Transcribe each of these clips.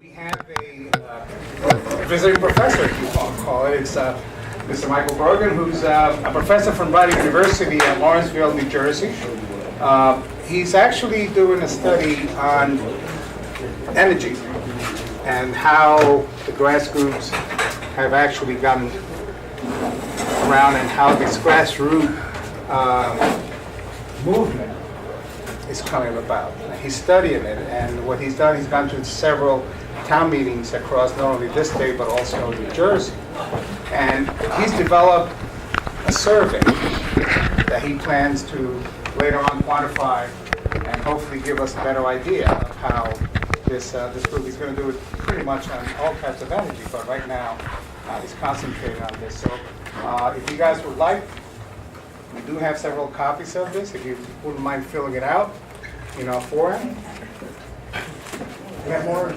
We have a visiting professor, if you want to call it. It's Mr. Michael Brogan, who's a professor from Rider University in Lawrenceville, New Jersey. He's actually doing a study on energy and how the grassroots have actually gotten around and how this grassroots movement is coming about. He's studying it, and what he's done, he's gone to several town meetings across not only this state but also New Jersey. And he's developed a survey that he plans to later on quantify and hopefully give us a better idea of how this group is going to do it pretty much on all types of energy, but right now he's concentrating on this. So if you guys would like, we do have several copies of this, if you wouldn't mind filling it out, for him. You have more?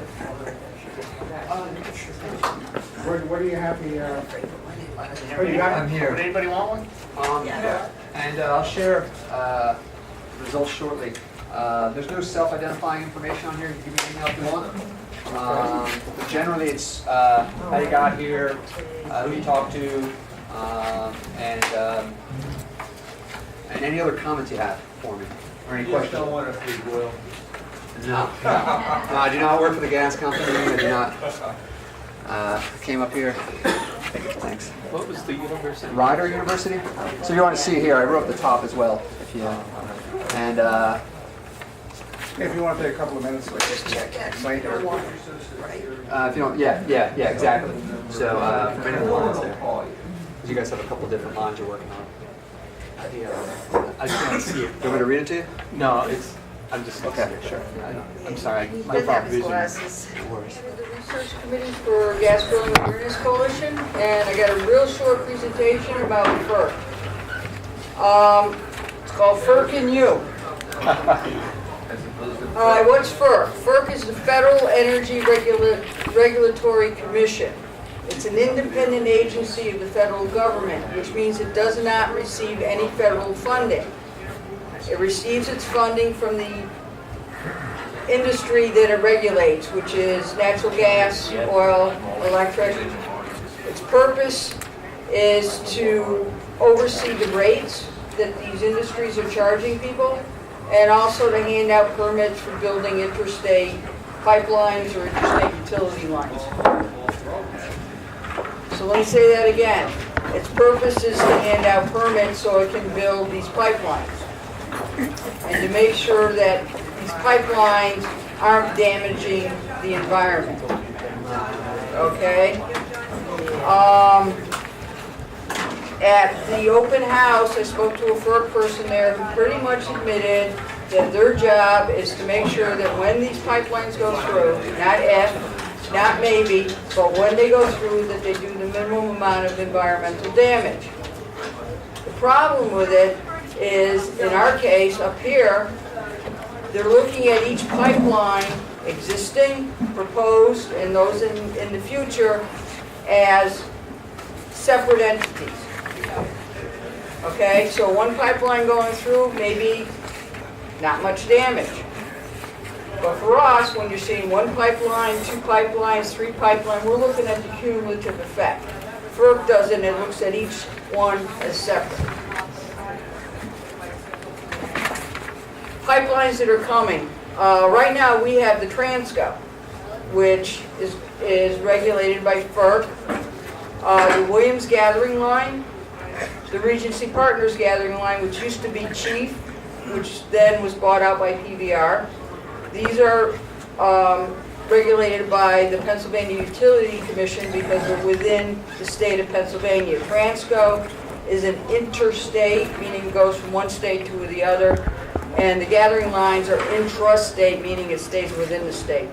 What do you have here? Oh, you got it? I'm here. Would anybody want one? Yeah. And I'll share results shortly. There's no self-identifying information on here. You can give me an email if you want. But generally, it's how you got here, who you talked to, and any other comments you have for me, or any questions. Don't want to free boil. No, I do not work for the gas company. I do not. I came up here. Thanks. What was the university? Rider University. So you want to see here, I wrote the top as well. If you and If you want to take a couple of minutes, let's just check later. if you don't, yeah, exactly. So for any of the lines there, 'cause you guys have a couple different lines you're working on. I can't see it. Do you want me to read it to you? No, I'm just. Okay, sure. I'm sorry. He My doesn't have problem his vision. glasses. No worries. The Research Committee for Gas Drilling Awareness Coalition, and I got a real short presentation about FERC. It's called FERC and You. What's FERC? FERC is the Federal Energy Regulatory Commission. It's an independent agency of the federal government, which means it does not receive any federal funding. It receives its funding from the industry that it regulates, which is natural gas, oil, electric. Its purpose is to oversee the rates that these industries are charging people, and also to hand out permits for building interstate pipelines or interstate utility lines. So let me say that again. Its purpose is to hand out permits so it can build these pipelines, and to make sure that these pipelines aren't damaging the environment. Okay? At the open house, I spoke to a FERC person there who pretty much admitted that their job is to make sure that when these pipelines go through, not if, not maybe, but when they go through, that they do the minimum amount of environmental damage. The problem with it is, in our case, up here, they're looking at each pipeline, existing, proposed, and those in the future, as separate entities. Okay, so one pipeline going through, maybe not much damage. But for us, when you're seeing one pipeline, two pipelines, three pipelines, we're looking at the cumulative effect. FERC does it, and it looks at each one as separate. Pipelines that are coming. Right now, we have the Transco, which is regulated by FERC. The Williams Gathering Line, the Regency Partners Gathering Line, which used to be Chief, which then was bought out by PBR. These are regulated by the Pennsylvania Utility Commission because they're within the state of Pennsylvania. Transco is an interstate, meaning it goes from one state to the other, and the gathering lines are intrastate, meaning it stays within the state.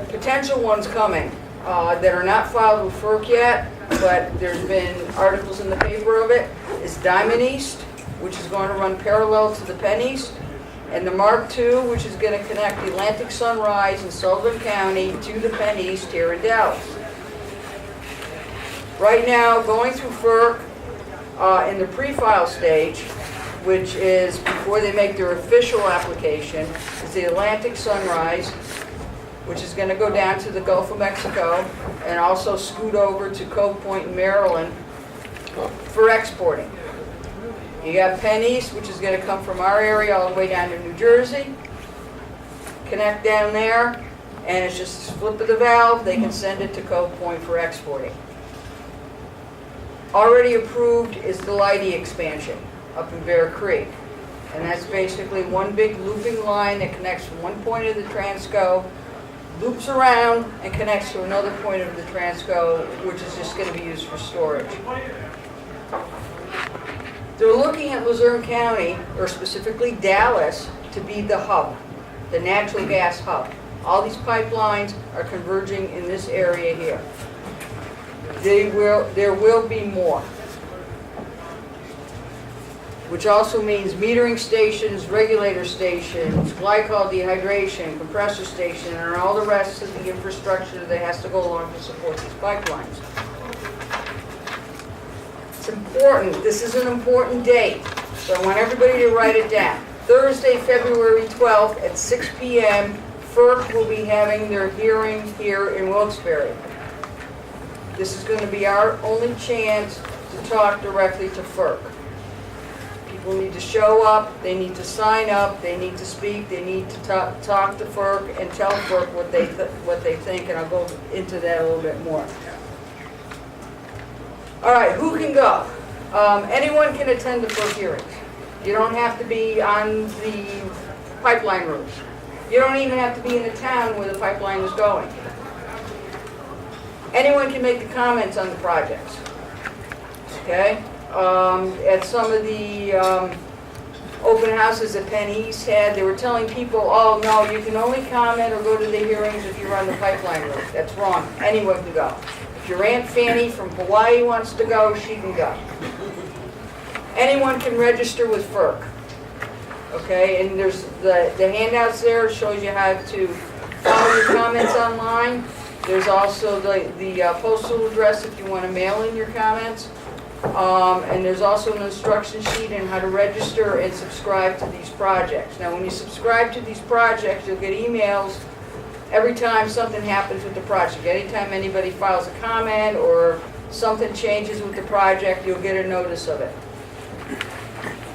Potential ones coming that are not filed with FERC yet, but there's been articles in the paper of it, is Diamond East, which is going to run parallel to the Penn East, and the Mark II, which is going to connect the Atlantic Sunrise in Sullivan County to the Penn East here in Dallas. Right now, going through FERC in the pre-file stage, which is before they make their official application, is the Atlantic Sunrise, which is going to go down to the Gulf of Mexico and also scoot over to Cove Point in Maryland for exporting. You got Penn East, which is going to come from our area all the way down to New Jersey, connect down there, and it's just a flip of the valve, they can send it to Cove Point for exporting. Already approved is the Leidy expansion up in Bear Creek. And that's basically one big looping line that connects from one point of the Transco, loops around, and connects to another point of the Transco, which is just going to be used for storage. They're looking at Luzerne County, or specifically Dallas, to be the hub, the natural gas hub. All these pipelines are converging in this area here. There will be more, which also means metering stations, regulator stations, glycol dehydration, compressor station, and all the rest of the infrastructure that has to go along to support these pipelines. It's important. This is an important date, so I want everybody to write it down. Thursday, February 12th at 6 p.m., FERC will be having their hearing here in Wilkes-Barre. This is going to be our only chance to talk directly to FERC. People need to show up, they need to sign up, they need to speak, they need to talk to FERC and tell FERC what they think, and I'll go into that a little bit more. All right, who can go? Anyone can attend the FERC hearings. You don't have to be on the pipeline routes. You don't even have to be in the town where the pipeline is going. Anyone can make the comments on the projects. Okay? At some of the open houses that Penn East had, they were telling people, oh no, you can only comment or go to the hearings if you're on the pipeline route. That's wrong. Anyone can go. If your Aunt Fanny from Hawaii wants to go, she can go. Anyone can register with FERC. Okay, and there's the handouts there shows you how to follow your comments online. There's also the postal address if you want to mail in your comments. And there's also an instruction sheet on how to register and subscribe to these projects. Now when you subscribe to these projects, you'll get emails every time something happens with the project. Anytime anybody files a comment or something changes with the project, you'll get a notice of it.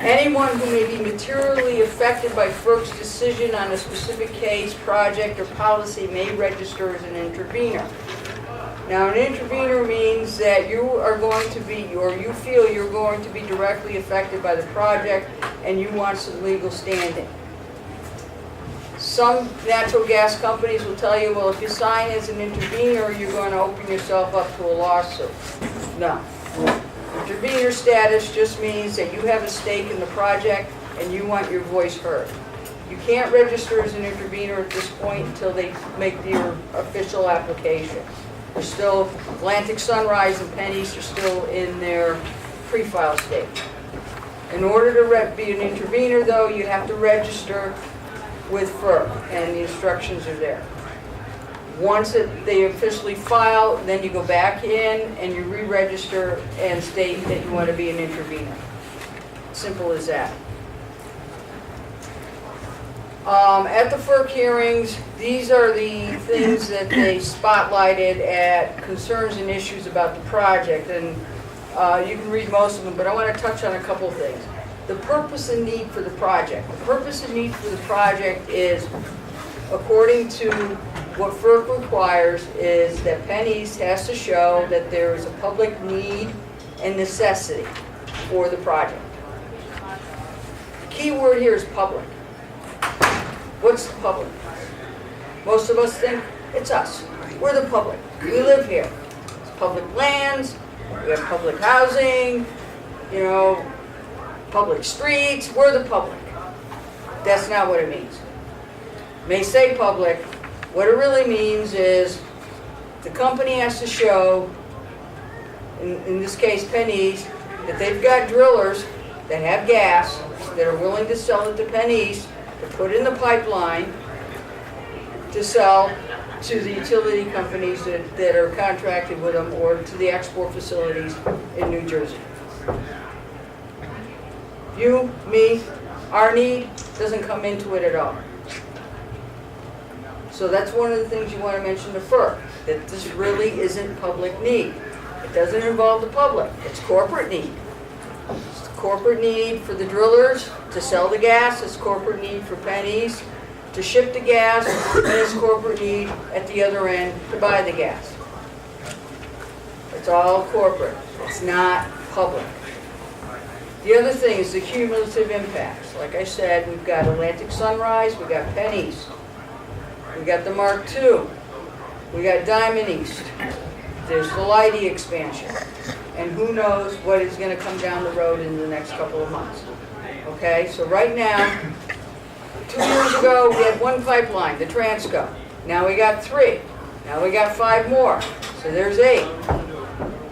Anyone who may be materially affected by FERC's decision on a specific case, project, or policy may register as an intervener. Now, an intervener means that you are going to be, or you feel you're going to be directly affected by the project and you want some legal standing. Some natural gas companies will tell you, well, if you sign as an intervener, you're going to open yourself up to a lawsuit. No. Intervener status just means that you have a stake in the project and you want your voice heard. You can't register as an intervener at this point until they make your official application. We're still, Atlantic Sunrise and Penn East are still in their pre-file stage. In order to be an intervener, though, you have to register with FERC, and the instructions are there. Once they officially file, then you go back in and you re-register and state that you want to be an intervener. Simple as that. At the FERC hearings, these are the things that they spotlighted at concerns and issues about the project, and you can read most of them, but I want to touch on a couple of things. The purpose and need for the project. The purpose and need for the project is, according to what FERC requires, is that Penn East has to show that there is a public need and necessity for the project. The key word here is public. What's the public? Most of us think it's us. We're the public. We live here. It's public lands, we have public housing, public streets. We're the public. That's not what it means. It may say public. What it really means is the company has to show, in this case Penn East, that they've got drillers that have gas that are willing to sell it to Penn East, to put in the pipeline, to sell to the utility companies that are contracted with them, or to the export facilities in New Jersey. You, me, our need doesn't come into it at all. So that's one of the things you want to mention to FERC, that this really isn't public need. It doesn't involve the public, it's corporate need. It's corporate need for the drillers to sell the gas, it's corporate need for pennies to ship the gas, and it's corporate need at the other end to buy the gas. It's all corporate, it's not public. The other thing is the cumulative impacts. Like I said, we've got Atlantic Sunrise, we've got pennies, we got the Mark II, we got Diamond East, there's the Leidy expansion, and who knows what is going to come down the road in the next couple of months. Okay, so right now, 2 years ago we had one pipeline, the Transco. Now we got 3. Now we got 5 more, so there's 8.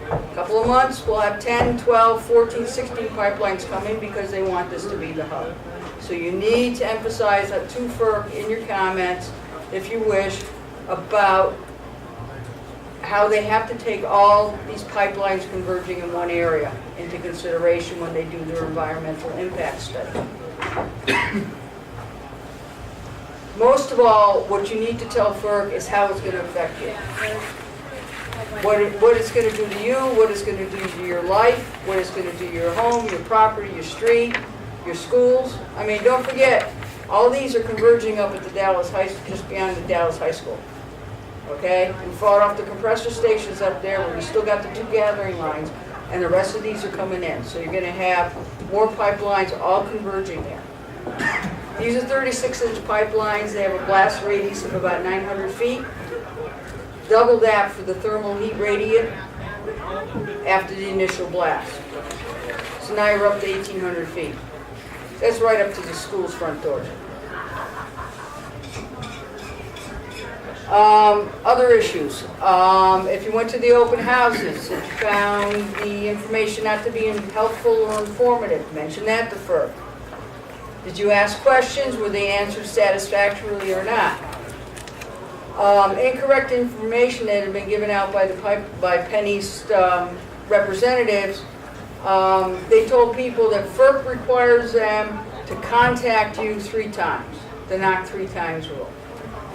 A couple of months, we'll have 10, 12, 14, 16 pipelines coming because they want this to be the hub. So you need to emphasize that to FERC in your comments, if you wish, about how they have to take all these pipelines converging in one area into consideration when they do their environmental impact study. Most of all, what you need to tell FERC is how it's going to affect you. What it's going to do to you, what it's going to do to your life, what it's going to do to your home, your property, your street, your schools. I mean, don't forget, all these are converging up at the Dallas High, just beyond the Dallas High School. Okay? We fought off the compressor stations up there, where we still got the 2 gathering lines, and the rest of these are coming in. So you're going to have more pipelines all converging there. These are 36-inch pipelines. They have a blast radius of about 900 feet. Double that for the thermal heat radiant after the initial blast. So now you're up to 1,800 feet. That's right up to the school's front doors. Other issues. If you went to the open houses, if you found the information not to be helpful or informative, mention that to FERC. Did you ask questions? Were they answered satisfactorily or not? Incorrect information that had been given out by Penn East representatives. They told people that FERC requires them to contact you 3 times, the knock 3 times rule.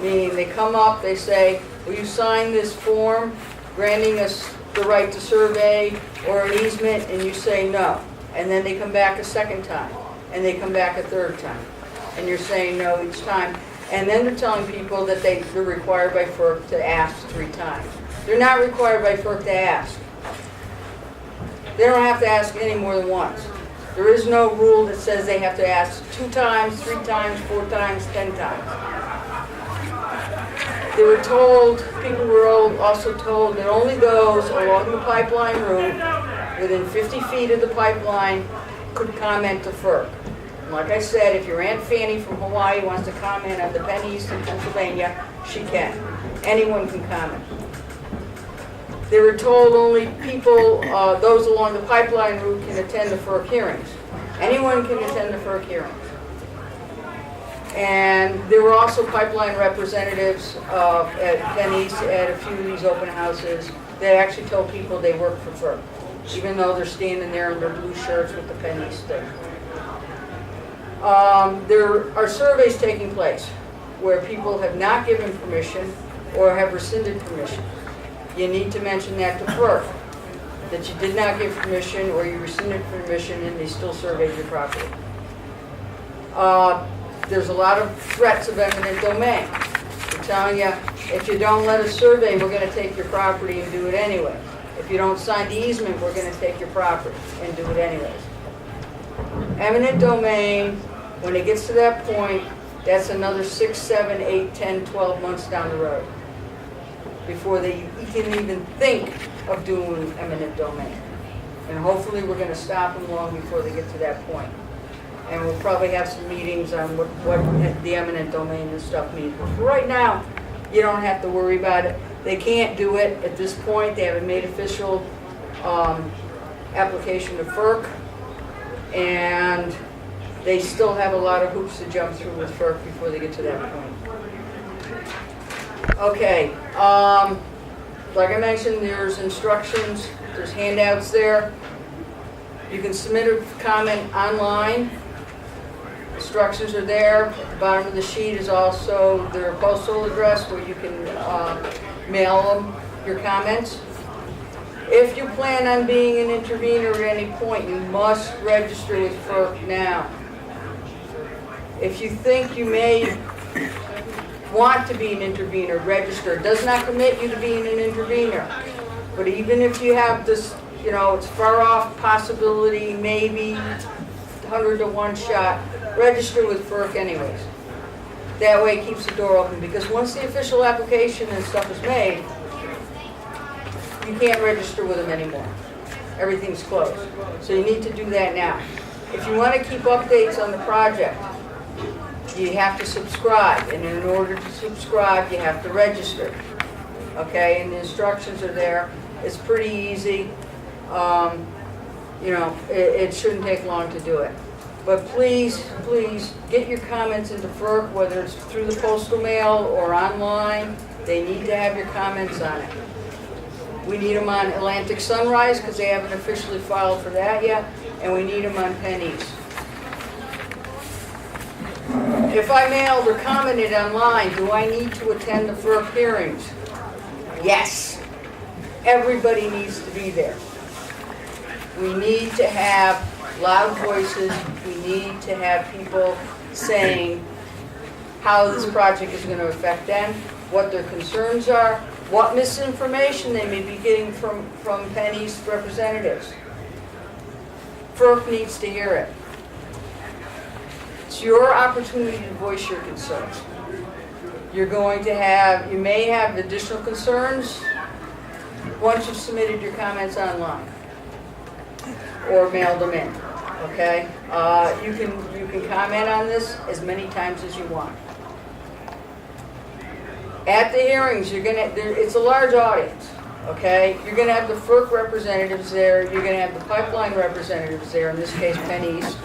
Meaning they come up, they say, will you sign this form granting us the right to survey or an easement, and you say no. And then they come back a second time, and they come back a third time. And you're saying no each time. And then they're telling people that they're required by FERC to ask 3 times. They're not required by FERC to ask. They don't have to ask any more than once. There is no rule that says they have to ask 2 times, 3 times, 4 times, 10 times. They were told, people were also told that only those along the pipeline route within 50 feet of the pipeline could comment to FERC. And like I said, if your Aunt Fanny from Hawaii wants to comment on the Penn East in Pennsylvania, she can. Anyone can comment. They were told only people, those along the pipeline route can attend the FERC hearings. Anyone can attend the FERC hearings. And there were also pipeline representatives at Penn East at a few of these open houses that actually told people they work for FERC, even though they're standing there in their blue shirts with the Penn East thing. There are surveys taking place where people have not given permission or have rescinded permission. You need to mention that to FERC, that you did not give permission or you rescinded permission and they still surveyed your property. There's a lot of threats of eminent domain. They're telling you, if you don't let us survey, we're going to take your property and do it anyway. If you don't sign the easement, we're going to take your property and do it anyways. Eminent domain, when it gets to that point, that's another 6, 7, 8, 10, 12 months down the road before they can even think of doing eminent domain. And hopefully we're going to stop them long before they get to that point. And we'll probably have some meetings on what the eminent domain and stuff means. But for right now, you don't have to worry about it. They can't do it at this point. They haven't made official application to FERC. And they still have a lot of hoops to jump through with FERC before they get to that point. Okay, like I mentioned, there's instructions, there's handouts there. You can submit a comment online as Instructions are there. At the bottom of the sheet is also their postal address where you can mail them your comments. If you plan on being an intervener at any point, you must register with FERC now. If you think you may want to be an intervener, register. It does not commit you to being an intervener. But even if you have this, you know, it's far off possibility, maybe 100 to 1 shot, register with FERC anyways. That way it keeps the door open, because once the official application and stuff is made, you can't register with them anymore. Everything's closed. So you need to do that now. If you want to keep updates on the project, you have to subscribe, and in order to subscribe, you have to register. Okay, and the instructions are there. It's pretty easy. You know, it shouldn't take long to do it. But please, please, get your comments into FERC, whether it's through the postal mail or online. They need to have your comments on it. We need them on Atlantic Sunrise, because they haven't officially filed for that yet, and we need them on pennies. If I mailed or commented online, do I need to attend the FERC hearings? Yes. Everybody needs to be there. We need to have loud voices. We need to have people saying how this project is going to affect them, what their concerns are, what misinformation they may be getting from Penny's representatives. FERC needs to hear it. It's your opportunity to voice your concerns. You're going to have, you may have additional concerns once you've submitted your comments online or mailed them in, okay? You can comment on this as many times as you want. At the hearings, it's a large audience, okay? You're gonna have the FERC representatives there, you're gonna have the pipeline representatives there, in this case Penn East.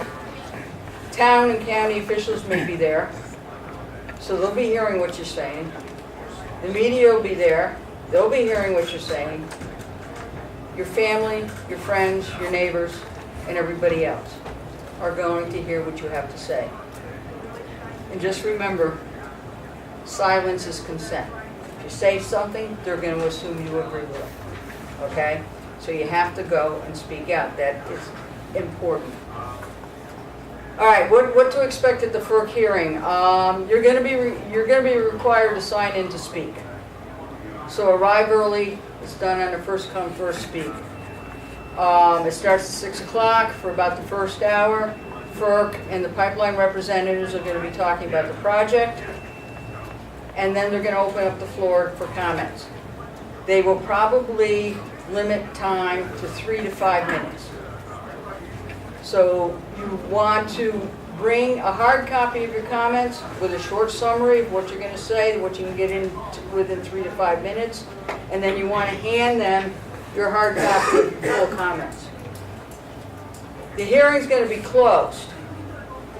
Town and county officials may be there, so they'll be hearing what you're saying. The media will be there, they'll be hearing what you're saying. Your family, your friends, your neighbors, and everybody else are going to hear what you have to say. And just remember, silence is consent. If you say something, they're going to assume you agree with it. Okay? So you have to go and speak out. That is important. All right, what to expect at the FERC hearing? You're going to be required to sign in to speak. So arrive early. It's done on a first come, first speak. It starts at 6 o'clock for about the first hour. FERC and the pipeline representatives are going to be talking about the project. And then they're going to open up the floor for comments. They will probably limit time to 3 to 5 minutes. So you want to bring a hard copy of your comments with a short summary of what you're going to say, what you can get in within 3 to 5 minutes, and then you want to hand them your hard copy of full comments. The hearing's going to be closed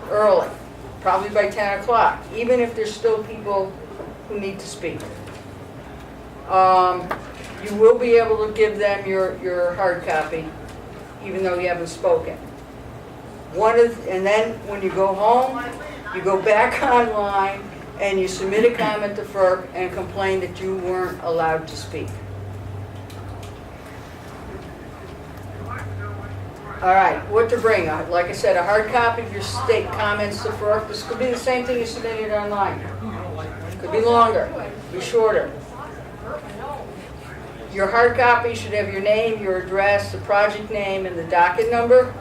early, probably by 10 o'clock, even if there's still people who need to speak. You will be able to give them your hard copy, even though you haven't spoken. And then when you go home, you go back online and you submit a comment to FERC and complain that you weren't allowed to speak. All right, what to bring? Like I said, a hard copy of your state comments to FERC. This could be the same thing you submitted online. Could be longer, be shorter. Your hard copy should have your name, your address, the project name, and the docket number.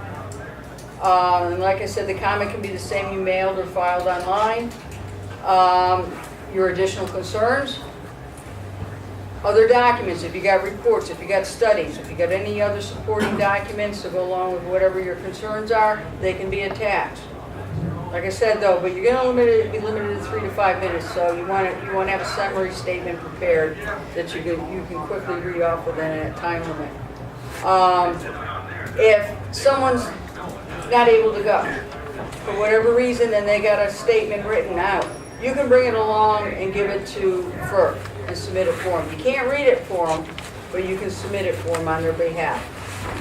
And like I said, the comment can be the same you mailed or filed online. Your additional concerns. Other documents, if you got reports, if you got studies, if you got any other supporting documents to go along with whatever your concerns are, they can be attached. Like I said though, but you're going to be limited to 3 to 5 minutes, so you want to have a summary statement prepared that you can quickly read off within a time limit. If someone's not able to go for whatever reason and they got a statement written out, you can bring it along and give it to FERC and submit it for them. You can't read it for them, but you can submit it for them on their behalf.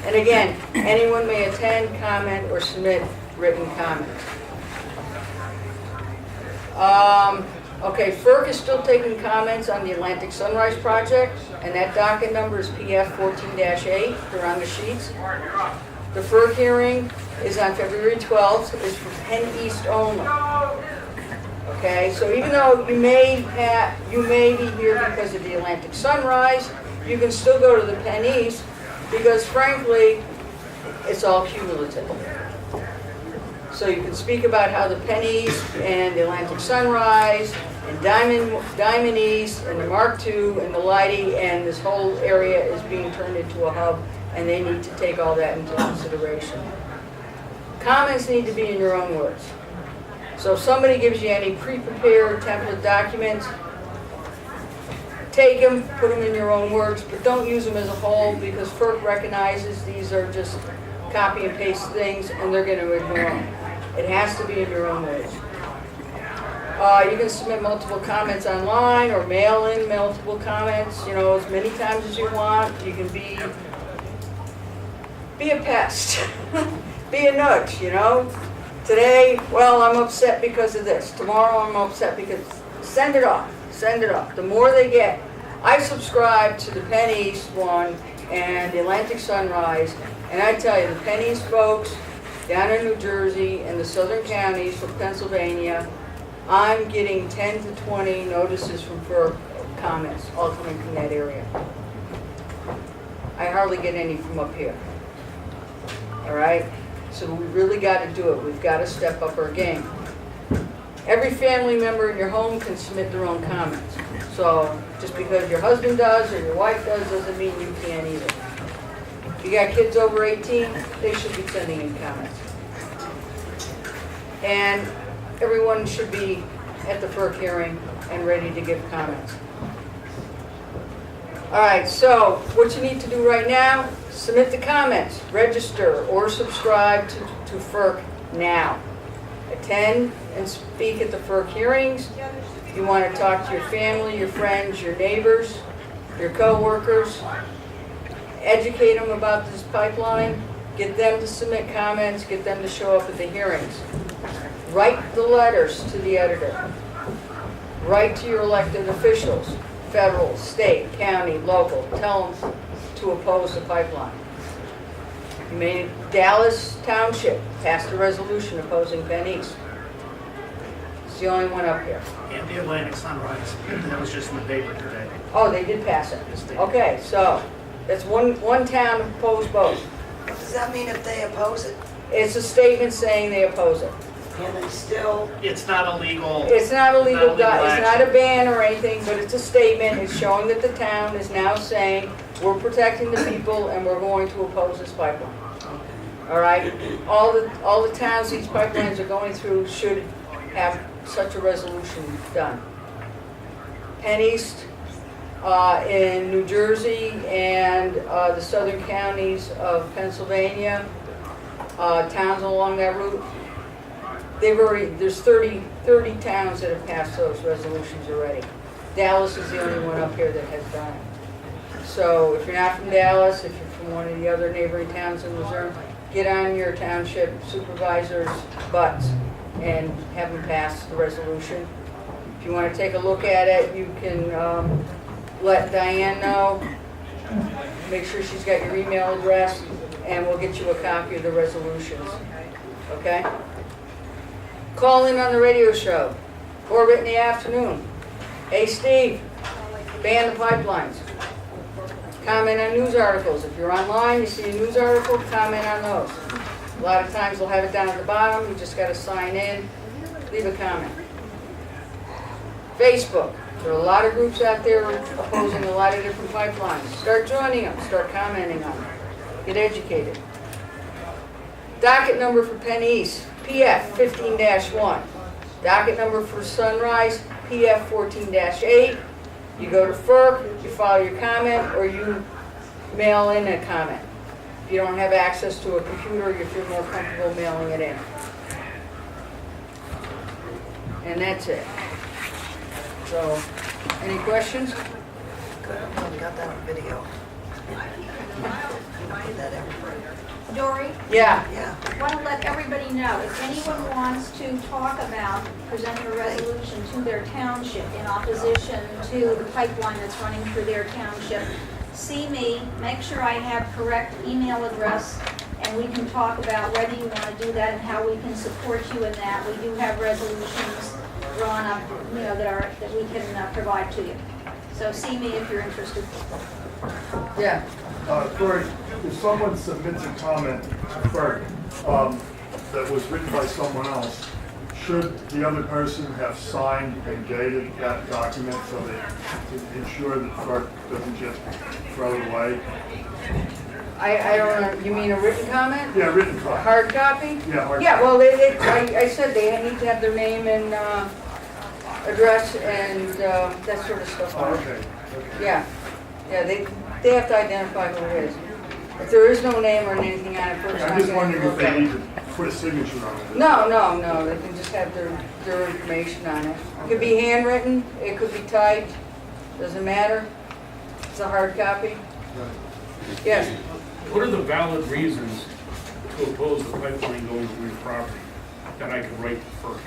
And again, anyone may attend, comment, or submit written comments. Okay, FERC is still taking comments on the Atlantic Sunrise project, and that docket number is PF 14-8. They're on the sheets. The FERC hearing is on February 12th. It's for Penn East only. Okay, so even though you may be here because of the Atlantic Sunrise, you can still go to the Penn East because frankly, it's all cumulative. So you can speak about how the Penn East and the Atlantic Sunrise and Diamond East and the Mark II and the Leidy and this whole area is being turned into a hub, and they need to take all that into consideration. Comments need to be in your own words. So if somebody gives you any pre-prepared template documents, take them, put them in your own words, but don't use them as a whole because FERC recognizes these are just copy and paste things and they're going to ignore them. It has to be in your own words. You can submit multiple comments online or mail in multiple comments, you know, as many times as you want. You can be a pest, be a nudge, you know. Today, well, I'm upset because of this. Tomorrow, I'm upset because, send it off, send it off. The more they get, I subscribe to the Penn East one and the Atlantic Sunrise, and I tell you, the Penn East folks down in New Jersey and the southern counties of Pennsylvania, I'm getting 10 to 20 notices from FERC comments, all coming from that area. I hardly get any from up here. All right? So we really got to do it. We've got to step up our game. Every family member in your home can submit their own comments. So just because your husband does or your wife does doesn't mean you can't either. If you got kids over 18, they should be sending in comments. And everyone should be at the FERC hearing and ready to give comments. All right, so what you need to do right now, submit the comments, register, or subscribe to FERC now. Attend and speak at the FERC hearings. You want to talk to your family, your friends, your neighbors, your co-workers. Educate them about this pipeline. Get them to submit comments. Get them to show up at the hearings. Write the letters to the editor. Write to your elected officials, federal, state, county, local. Tell them to oppose the pipeline. You made Dallas Township passed a resolution opposing Penn East. It's the only one up here. And the Atlantic Sunrise, that was just in the paper today. Oh, they did pass it. Okay, so that's one town opposed both. Does that mean if they oppose it, It's a statement saying they oppose it. can they still? It's not illegal. It's not illegal, Not illegal it's not a ban or anything, but it's a statement. It's showing that the town is now saying, we're protecting the people and we're going to oppose this pipeline. All right? All the towns these pipelines are going through should have such a resolution done. Penn East in New Jersey and the southern counties of Pennsylvania, towns along that route, there's 30 towns that have passed those resolutions already. Dallas is the only one up here that has done it. So if you're not from Dallas, if you're from one of the other neighboring towns in Missouri, get on your township supervisor's butts and have them pass the resolution. If you want to take a look at it, you can let Diane know. Make sure she's got your email address, and we'll get you a copy of the resolutions. Okay? Call in on the radio show. Orbit in the afternoon. Hey, Steve, ban the pipelines. Comment on news articles. If you're online, you see a news article, comment on those. A lot of times they'll have it down at the bottom. You just got to sign in, leave a comment. Facebook. There are a lot of groups out there opposing a lot of different pipelines. Start joining them. Start commenting on them. Get educated. Docket number for Penn East, PF 15-1. Docket number for Sunrise, PF 14-8. You go to FERC, you file your comment, or you mail in a comment. If you don't have access to a computer, you feel more comfortable mailing it in. And that's it. So, any questions? Good, I'm glad we got that on video. Did that ever break? Dory, Yeah, Yeah. want to let everybody know, if anyone wants to talk about presenting a resolution to their township in opposition to the pipeline that's running through their township, see me, make sure I have correct email address, and we can talk about whether you want to do that and how we can support you in that. We do have resolutions drawn up, that we can provide to you. So see me if you're interested. yeah. Corey, if someone submits a comment to FERC that was written by someone else, should the other person have signed and dated that document so that to ensure that FERC doesn't just throw it away? I don't know, you mean a written comment? Yeah, written A copy. hard copy? Yeah, hard Yeah, copy. well, I said they need to have their name and address and that sort of stuff Oh, on it. okay. Yeah, they have to identify who it is. If there is no name or anything on it, first I'm I'm just gonna wondering if look they at need it. to put a signature on it. No, they can just have their information on it. It could be handwritten, it could be typed, doesn't matter. It's a hard copy. Yes, What are the valid reasons to oppose the pipeline going through your property that I could write to FERC?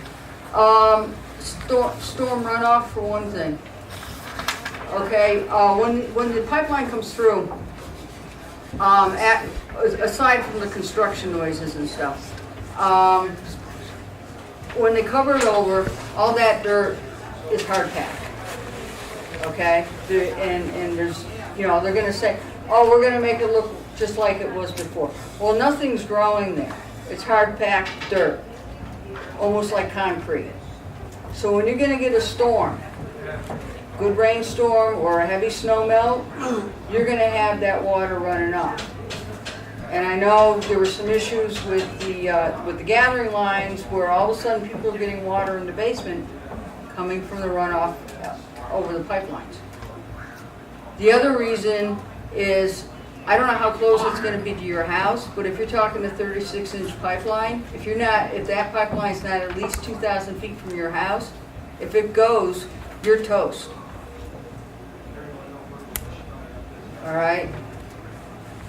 storm runoff for one thing. Okay, when the pipeline comes through, aside from the construction noises and stuff, when they cover it over, all that dirt is hard packed. Okay, and there's, they're gonna say, oh, we're gonna make it look just like it was before. Well, nothing's growing there. It's hard packed dirt, almost like concrete. So when you're gonna get a storm, good rainstorm or a heavy snow melt, you're gonna have that water running off. And I know there were some issues with the gathering lines where all of a sudden people are getting water in the basement coming from the runoff over the pipelines. The other reason is, I don't know how close it's gonna be to your house, but if you're talking a 36-inch pipeline, if that pipeline's not at least 2,000 feet from your house, if it goes, you're toast. All right?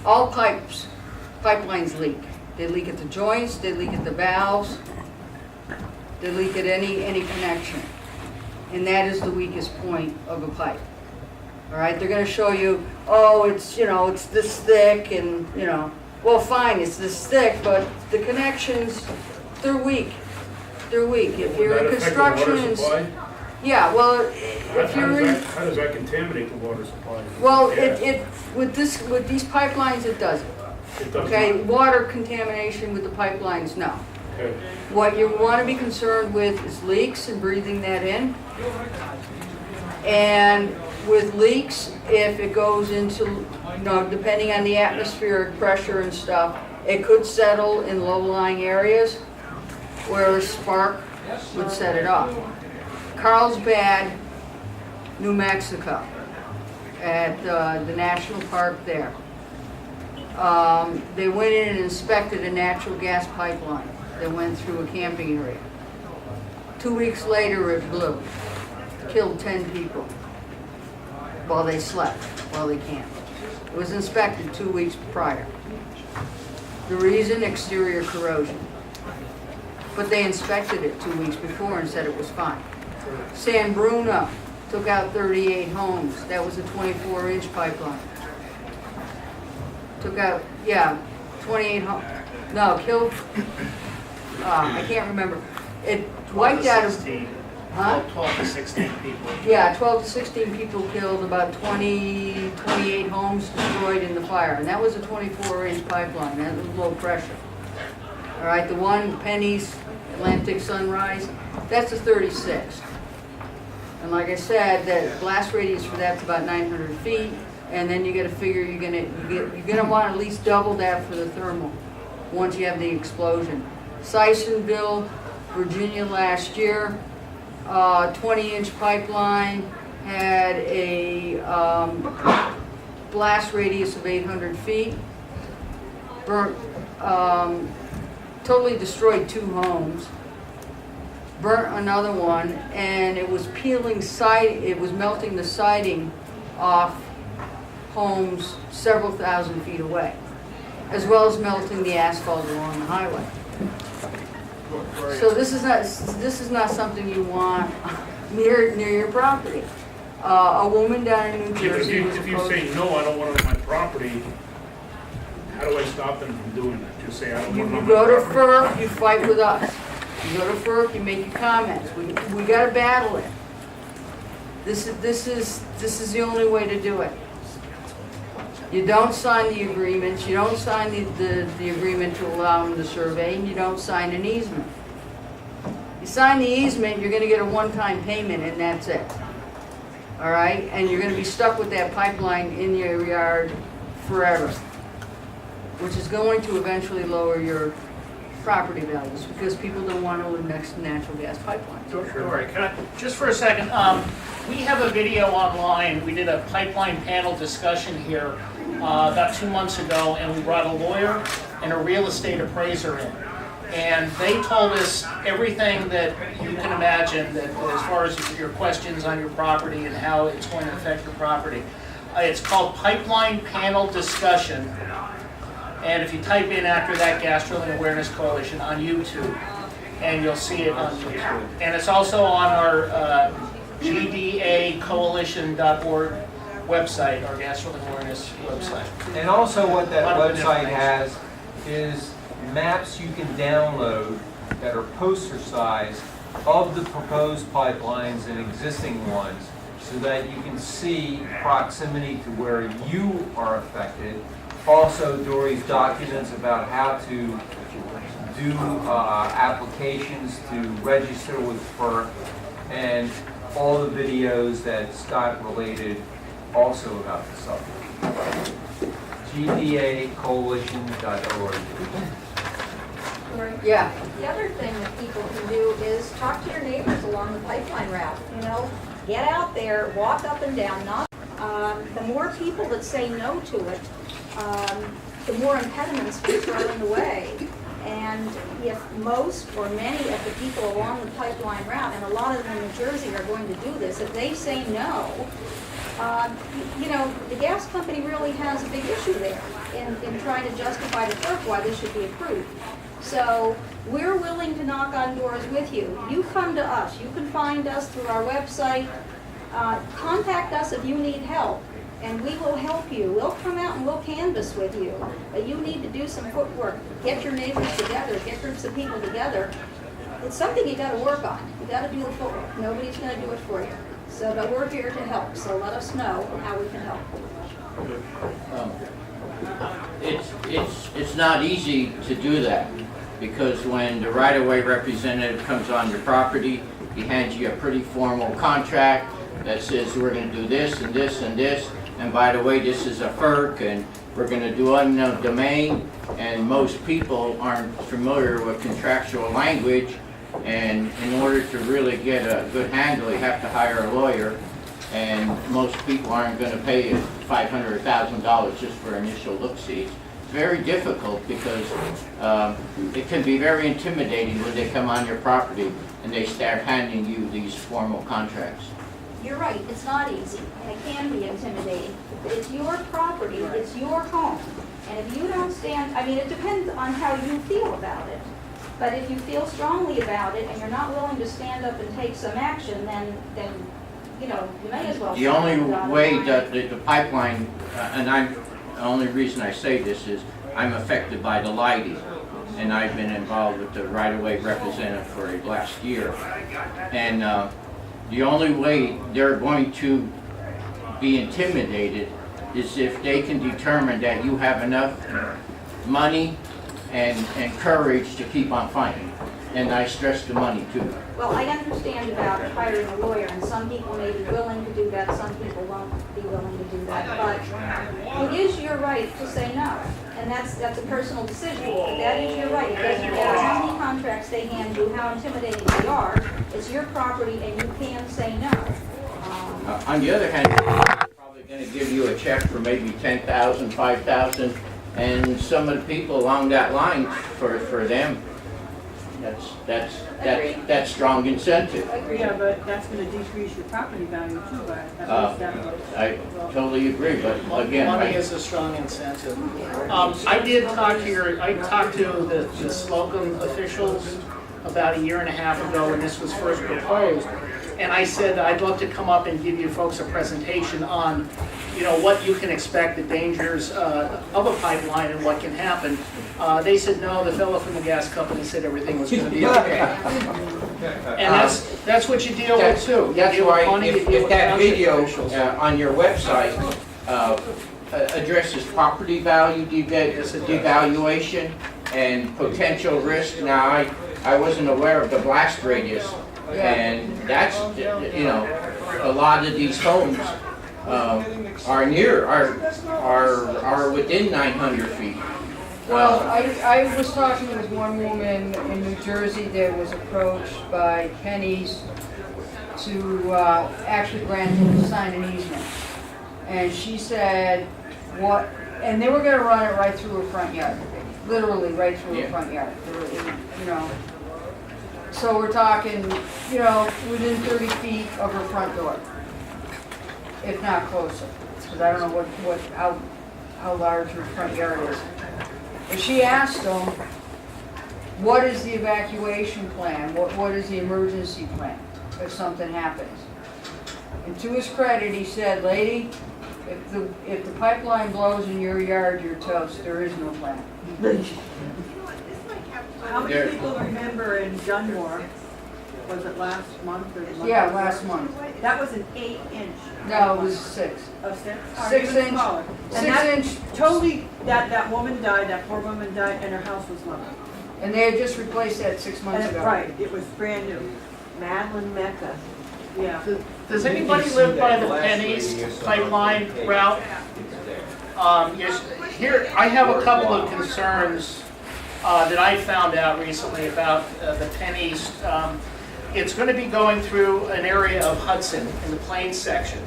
All pipelines leak. They leak at the joints, they leak at the valves, they leak at any connection. And that is the weakest point of a pipe. All right, they're gonna show you, oh, it's this thick and, well, fine, it's this thick, but the connections, they're weak. They're weak. If you're in construction and, yeah, well, if you're in, How does that contaminate the water supply? well, Yeah. with these pipelines, it doesn't. It does Okay, not. water contamination with the pipelines, no. Okay. What you want to be concerned with is leaks and breathing that in. And with leaks, if it goes into, depending on the atmospheric pressure and stuff, it could settle in low-lying areas where a spark would set it off. Carlsbad, New Mexico, at the national park there. They went in and inspected a natural gas pipeline that went through a camping area. 2 weeks later, it blew. Killed 10 people while they slept, while they camped. It was inspected 2 weeks prior. The reason, exterior corrosion. But they inspected it 2 weeks before and said it was fine. San Bruno took out 38 homes. That was a 24-inch pipeline. Took out, 28 homes. No, killed, I can't remember. It wiped out, 16, huh? 12 to 16 people. Yeah, 12 to 16 people killed, about 28 homes destroyed in the fire. And that was a 24-inch pipeline, that was low pressure. All right, the one, Penny's, Atlantic Sunrise, that's a 36. And like I said, the blast radius for that's about 900 feet. And then you gotta figure you're gonna want at least double that for the thermal once you have the explosion. Sysonville, Virginia last year, 20-inch pipeline, had a blast radius of 800 feet. Burnt, totally destroyed 2 homes. Burnt another one, and it was peeling it was melting the siding off homes several thousand feet away, as well as melting the asphalt along the highway. So this is not something you want near your property. A woman down in New Yeah, but Jersey was if you opposed. say, no, I don't want it on my property, how do I stop them from doing that? Just say, I don't You want it on my go to property. FERC, you fight with us. You go to FERC, you make your comments. We gotta battle it. This is the only way to do it. You don't sign the agreements, you don't sign the agreement to allow them to survey, and you don't sign an easement. You sign the easement, you're gonna get a one-time payment, and that's it. All right? And you're gonna be stuck with that pipeline in your yard forever, which is going to eventually lower your property values, because people don't want to live next to natural gas pipelines. Dory, can I, just for a second, we have a video online. We did a pipeline panel discussion here about 2 months ago, and we brought a lawyer and a real estate appraiser in. And they told us everything that you can imagine, that as far as your questions on your property and how it's going to affect your property. It's called Pipeline Panel Discussion. And if you type in after that Gas Drilling Awareness Coalition on YouTube, and you'll see it on YouTube. And it's also on our GDAcoalition.org website, our Gas Drilling Awareness website. And also what that website has is maps you can download that are poster size of the proposed pipelines and existing ones, so that you can see proximity to where you are affected. Also, Dory's documents about how to do applications to register with FERC, and all the videos that Scott related also about the subject. GDAcoalition.org. Yeah. The other thing that people can do is talk to your neighbors along the pipeline route, you know? Get out there, walk up and down, the more people that say no to it, the more impediments we throw in the way. And if most or many of the people along the pipeline route, and a lot of them in New Jersey are going to do this, if they say no, you know, the gas company really has a big issue there in trying to justify to FERC why this should be approved. So we're willing to knock on doors with you. You come to us. You can find us through our website. Contact us if you need help, and we will help you. We'll come out and we'll canvass with you. But you need to do some footwork. Get your neighbors together. Get groups of people together. It's something you got to work on. You got to do the footwork. Nobody's going to do it for you. So, but we're here to help. So let us know how we can help. It's not easy to do that, because when the right-of-way representative comes on your property, he hands you a pretty formal contract that says we're going to do this and this and this, and by the way, this is a FERC, and we're going to do unknown domain, and most people aren't familiar with contractual language, and in order to really get a good handle, you have to hire a lawyer, and most people aren't going to pay $500 or $1,000 just for initial look-see. It's very difficult, because it can be very intimidating when they come on your property and they start handing you these formal contracts. You're right, it's not easy, and it can be intimidating. But it's your property, it's your home. And if you don't stand, I mean, it depends on how you feel about it. But if you feel strongly about it and you're not willing to stand up and take some action, then you know, you may as well. The only way that the pipeline, the only reason I say this is I'm affected by the lighting, and I've been involved with the right-of-way representative for the last year. And the only way they're going to be intimidated is if they can determine that you have enough money and courage to keep on fighting. And I stress the money too. Well, I understand about hiring a lawyer, and some people may be willing to do that, some people won't be willing to do that. But it is your right to say no, and that's a personal decision. But that is your right. It doesn't matter how many contracts they hand you, how intimidating they are. It's your property, and you can say no. On the other hand, they're probably going to give you a check for maybe $10,000, $5,000, and some of the people along that line, for them, That's strong incentive. Yeah, but that's gonna decrease your property value too, but at Uh, least that much. I totally agree, but again, Money is a strong incentive. I talked to the Slocum officials about a year and a half ago when this was first proposed. And I said, I'd love to come up and give you folks a presentation on, what you can expect, the dangers of a pipeline and what can happen. They said, no, the fellow from the gas company said everything was gonna be okay. And that's what you deal with too. You That's deal with why money, you if deal with that township video officials. on your website addresses property value devaluation and potential risk. Now, I wasn't aware of the blast radius, and that's, a lot of these homes are within 900 feet. Well, I was talking with one woman in New Jersey that was approached by Penny's to actually grant him to sign an easement. And she said, and they were gonna run it right through her front yard, literally right through her front yard, So we're talking, within 30 feet of her front door, if not closer, because I don't know how large her front yard is. And she asked him, what is the evacuation plan? What is the emergency plan if something happens? And to his credit, he said, lady, if the pipeline blows in your yard, you're toast. There is no plan. How many people remember in Dunmore, was it last month or the month? Yeah, last month. That was an 8-inch. No, it was 6. Oh, 6? Or 6 even inch. smaller. And 6 that inch. totally, that woman died, that poor woman died, and her house was leveled. And they had just replaced that 6 months ago. Right, it was brand new. Madeline Mecca. Yeah. Does anybody live by the Penn East pipeline route? Yes. Here, I have a couple of concerns that I found out recently about the Penn East. It's going to be going through an area of Hudson in the Plains section,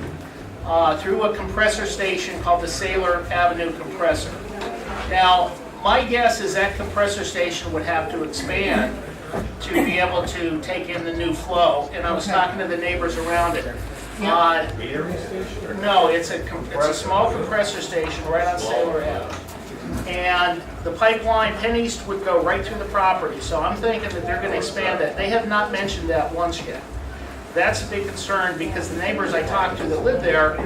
through a compressor station called the Sailor Avenue Compressor. Now, my guess is that compressor station would have to expand to be able to take in the new flow, and I was talking to the neighbors around it. No, it's a small compressor station right on Sailor Ave. And the pipeline, Penn East would go right through the property, so I'm thinking that they're going to expand that. They have not mentioned that once yet. That's a big concern because the neighbors I talked to that live there,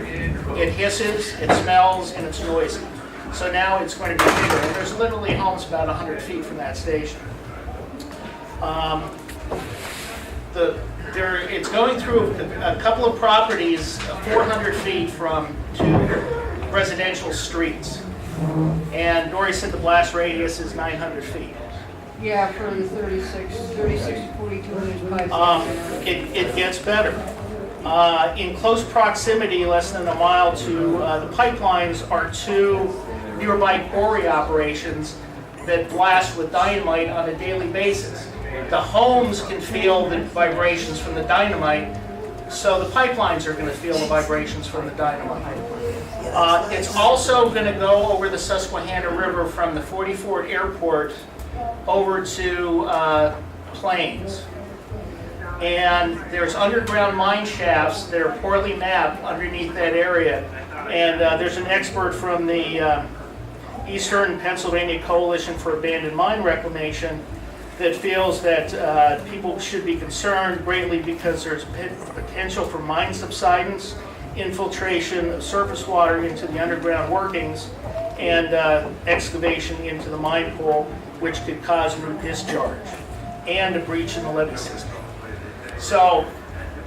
it hisses, it smells, and it's noisy. So now it's going to be bigger, and there's literally homes about 100 feet from that station. It's going through a couple of properties 400 feet from two residential streets. And Dory said the blast radius is 900 feet. Yeah, for the 36 to 42 inch pipes. It gets better. In close proximity, less than a mile to the pipelines, are two nearby quarry operations that blast with dynamite on a daily basis. The homes can feel the vibrations from the dynamite, so the pipelines are going to feel the vibrations from the dynamite. It's also going to go over the Susquehanna River from the 44 Airport over to Plains. And there's underground mine shafts that are poorly mapped underneath that area. And there's an expert from the Eastern Pennsylvania Coalition for Abandoned Mine Reclamation that feels that people should be concerned greatly because there's potential for mine subsidence, infiltration of surface water into the underground workings, and excavation into the mine pool, which could cause new discharge and a breach in the levee system. So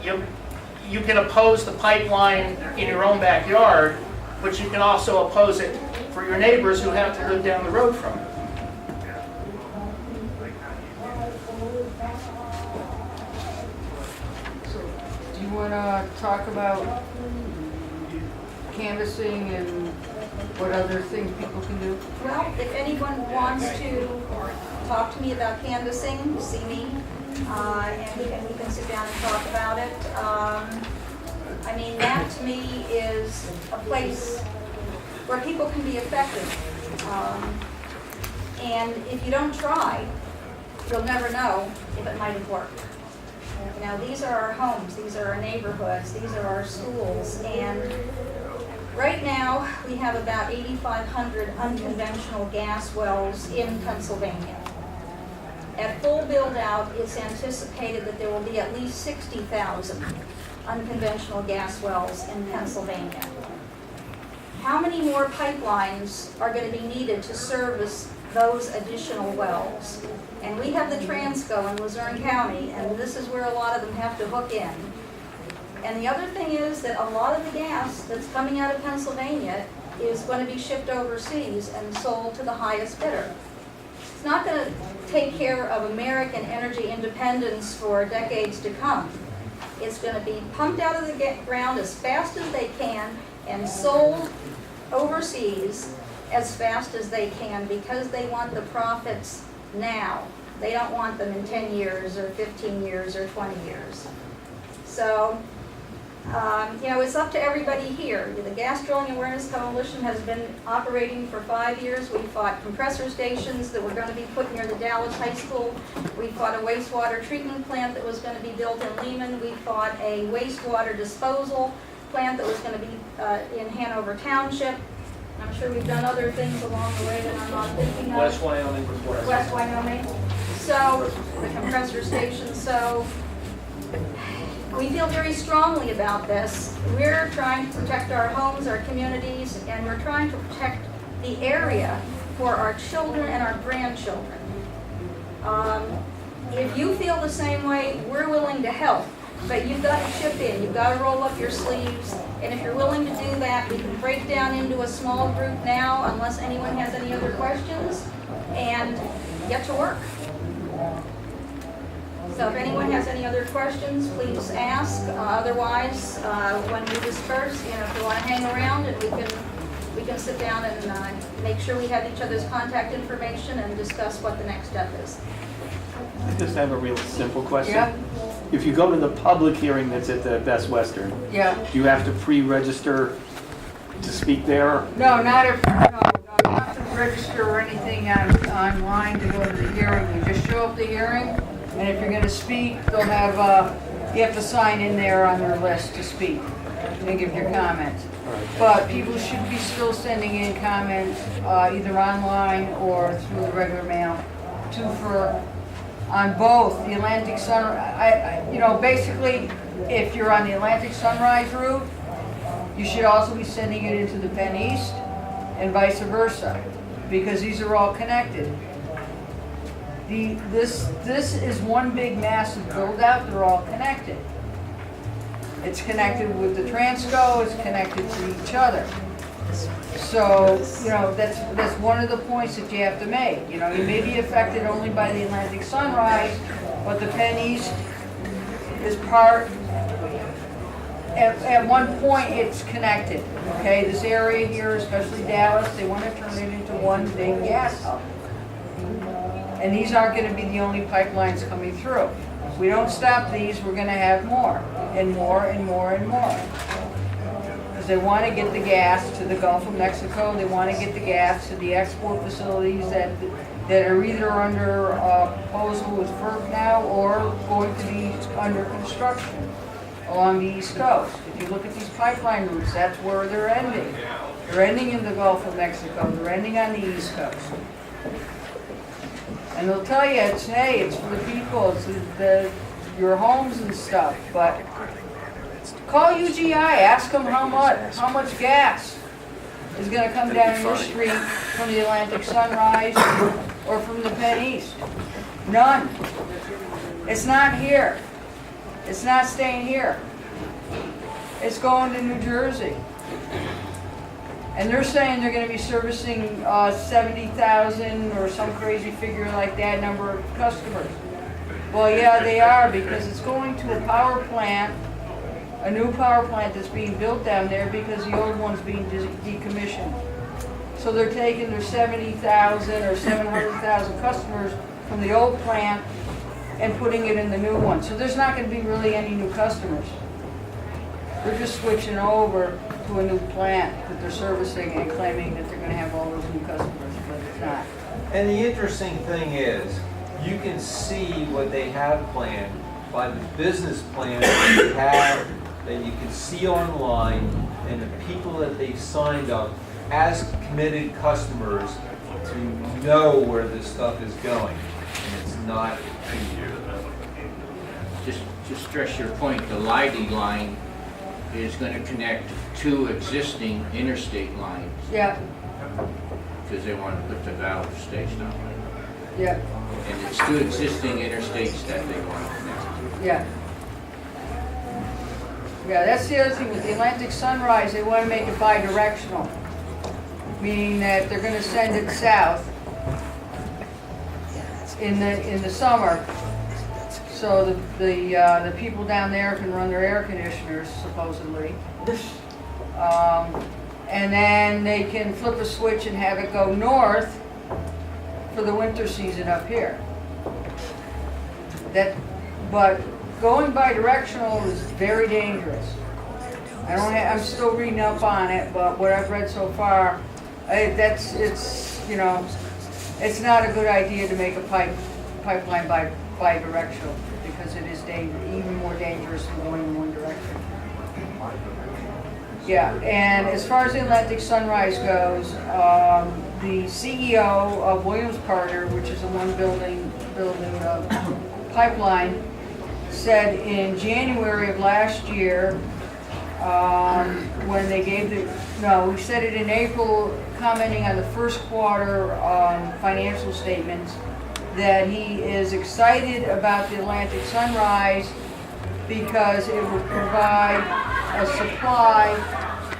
you can oppose the pipeline in your own backyard, but you can also oppose it for your neighbors who have to live down the road from it. Do you want to talk about canvassing and what other things people can do? Well, if anyone wants to talk to me about canvassing, see me, and we can sit down and talk about it. I mean, that to me is a place where people can be effective. And if you don't try, you'll never know if it might have worked. You know, these are our homes, these are our neighborhoods, these are our schools, and right now we have about 8,500 unconventional gas wells in Pennsylvania. At full build-out, it's anticipated that there will be at least 60,000 unconventional gas wells in Pennsylvania. How many more pipelines are going to be needed to service those additional wells? And we have the Transco in Luzerne County, and this is where a lot of them have to hook in. And the other thing is that a lot of the gas that's coming out of Pennsylvania is going to be shipped overseas and sold to the highest bidder. It's not going to take care of American energy independence for decades to come. It's going to be pumped out of the ground as fast as they can and sold overseas as fast as they can because they want the profits now. They don't want them in 10 years or 15 years or 20 years. So, you know, it's up to everybody here. The Gas Drilling Awareness Coalition has been operating for 5 years. We fought compressor stations that were going to be put near the Dallas High School. We fought a wastewater treatment plant that was going to be built in Lehman. We fought a wastewater disposal plant that was going to be in Hanover Township. I'm sure we've done other things along the way that I'm not thinking of. West Wyoming was what I said. West Wyoming. So, the compressor station. So, we feel very strongly about this. We're trying to protect our homes, our communities, and we're trying to protect the area for our children and our grandchildren. If you feel the same way, we're willing to help. But you've got to chip in, you've got to roll up your sleeves, and if you're willing to do that, we can break down into a small group now, unless anyone has any other questions, and get to work. So if anyone has any other questions, please ask. Otherwise, when we disperse, you know, if you want to hang around, and we can sit down and make sure we have each other's contact information and discuss what the next step is. I just have a real simple question. Yeah. If you go to the public hearing that's at the Best Western, Yeah. do you have to pre-register to speak there? No, not if, no, you don't have to register or anything online to go to the hearing. You just show up the hearing, and if you're going to speak, they'll have, you have to sign in there on their list to speak and give your comments. But people should be still sending in comments either online or through the regular mail to FERC on both the Atlantic Sunrise. You know, basically, if you're on the Atlantic Sunrise route, you should also be sending it into the Penn East and vice versa, because these are all connected. This is one big massive build-out. They're all connected. It's connected with the Transco. It's connected to each other. So, you know, that's one of the points that you have to make. You know, you may be affected only by the Atlantic Sunrise, but the Penn East is part. At one point, it's connected. Okay, this area here, especially Dallas, they want to turn it into one big gas hub. And these aren't going to be the only pipelines coming through. If we don't stop these, we're going to have more and more and more and more. Because they want to get the gas to the Gulf of Mexico. They want to get the gas to the export facilities that are either under proposal with FERC now or going to be under construction along the East Coast. If you look at these pipeline routes, that's where they're ending. They're ending in the Gulf of Mexico. They're ending on the East Coast. And they'll tell you, it's, hey, it's for the people, it's your homes and stuff, but call UGI, ask them how much gas is going to come down your street from the Atlantic Sunrise or from the Penn East. None. It's not here. It's not staying here. It's going to New Jersey. And they're saying they're going to be servicing 70,000 or some crazy figure like that number of customers. Well, yeah, they are, because it's going to a power plant, a new power plant that's being built down there because the old one's being decommissioned. So they're taking their 70,000 or 700,000 customers from the old plant and putting it in the new one. So there's not going to be really any new customers. They're just switching over to a new plant that they're servicing and claiming that they're going to have all those new customers, but it's not. And the interesting thing is, you can see what they have planned by the business plan that they have, that you can see online, and the people that they've signed up as committed customers to know where this stuff is going. And it's not Just stress your point, the lighting line is going to connect two existing interstate lines Yeah, because they want to put the valve station on. yeah, And it's two existing interstates that they want to connect. yeah. Yeah, that's the other thing with the Atlantic Sunrise, they want to make it bi-directional, meaning that they're gonna send it south in the summer, so the people down there can run their air conditioners supposedly. And then they can flip a switch and have it go north for the winter season up here. But going bi-directional is very dangerous. I'm still reading up on it, but what I've read so far, it's not a good idea to make a pipeline bi-directional because it is even more dangerous than going in one direction. Yeah, and as far as the Atlantic Sunrise goes, the CEO of Williams Partner, which is the one building pipeline, said in January of last year, when they gave we said it in April, commenting on the first quarter financial statements, that he is excited about the Atlantic Sunrise because it will provide a supply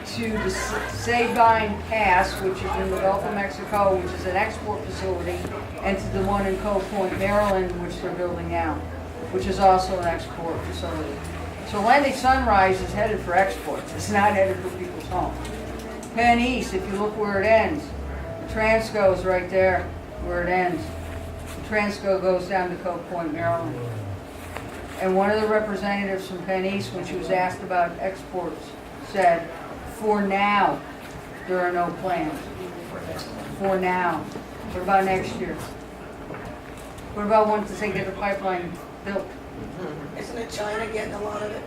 to the Sabine Pass, which is in the Gulf of Mexico, which is an export facility, and to the one in Cove Point, Maryland, which they're building now, which is also an export facility. So Atlantic Sunrise is headed for exports. It's not headed for people's homes. Penn East, if you look where it ends, the Transco is right there where it ends. The Transco goes down to Cove Point, Maryland. And one of the representatives from Penn East, when she was asked about exports, said, for now, there are no plans. For now. What about next year? What about once they get the pipeline built? Isn't it China getting a lot of it?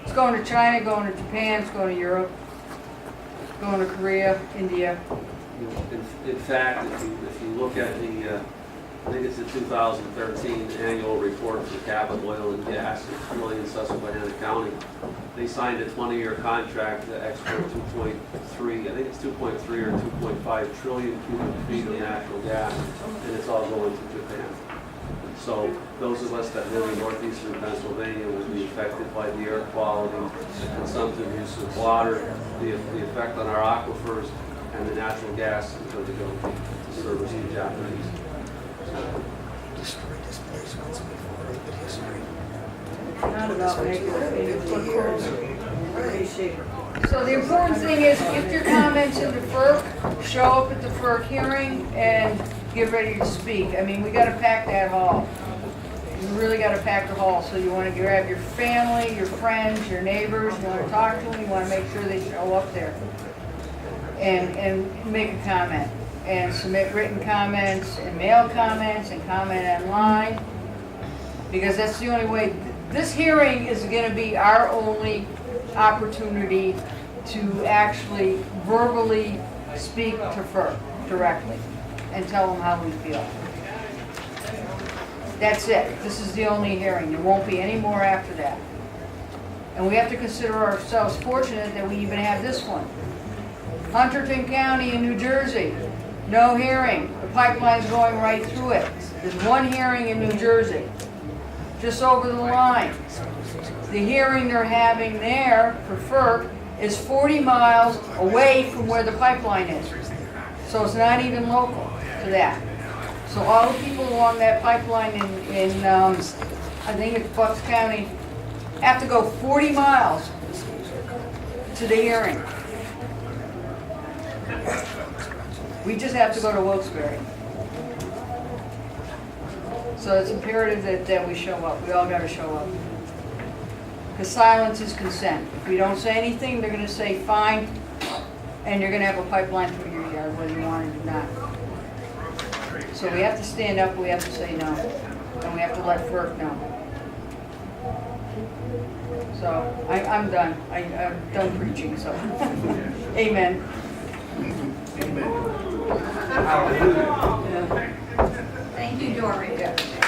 It's going to China, going to Japan, it's going to Europe, going to Korea, India. In fact, if you look at I think it's the 2013 annual report for Cabot Oil and Gas, it's really in Susquehanna County. They signed a 20-year contract to export 2.3, I think it's 2.3 or 2.5 trillion cubic feet of natural gas, and it's all going to Japan. So those of us that live in northeastern Pennsylvania will be affected by the air quality, the consumptive use of water, the effect on our aquifers, and the natural gas is going to go to service the Japanese. Destroyed this place once before, look at history. Not about making it So the important thing is, get your comments into FERC, show up at the FERC hearing, and get ready to speak. I mean, we got to pack that hall. You really got to pack the hall. So you want to grab your family, your friends, your neighbors. You want to talk to them. You want to make sure they show up there and make a comment. And submit written comments and mail comments and comment online, because that's the only way. This hearing is going to be our only opportunity to actually verbally speak to FERC directly and tell them how we feel. That's it. This is the only hearing. There won't be any more after that. And we have to consider ourselves fortunate that we even have this one. Hunterdon County in New Jersey. No hearing. The pipeline's going right through it. There's one hearing in New Jersey, just over the line. The hearing they're having there for FERC is 40 miles away from where the pipeline is. So it's not even local to that. So all the people along that pipeline in I think it's Bucks County, have to go 40 miles to the hearing. We just have to go to Wilkes-Barre. So it's imperative that we show up. We all got to show up. Because silence is consent. If we don't say anything, they're going to say fine, and you're going to have a pipeline through your yard whether you want it or not. So we have to stand up, we have to say no, and we have to let FERC know. So I'm done. I'm done preaching, so. Amen. Thank you, Dory. Yeah.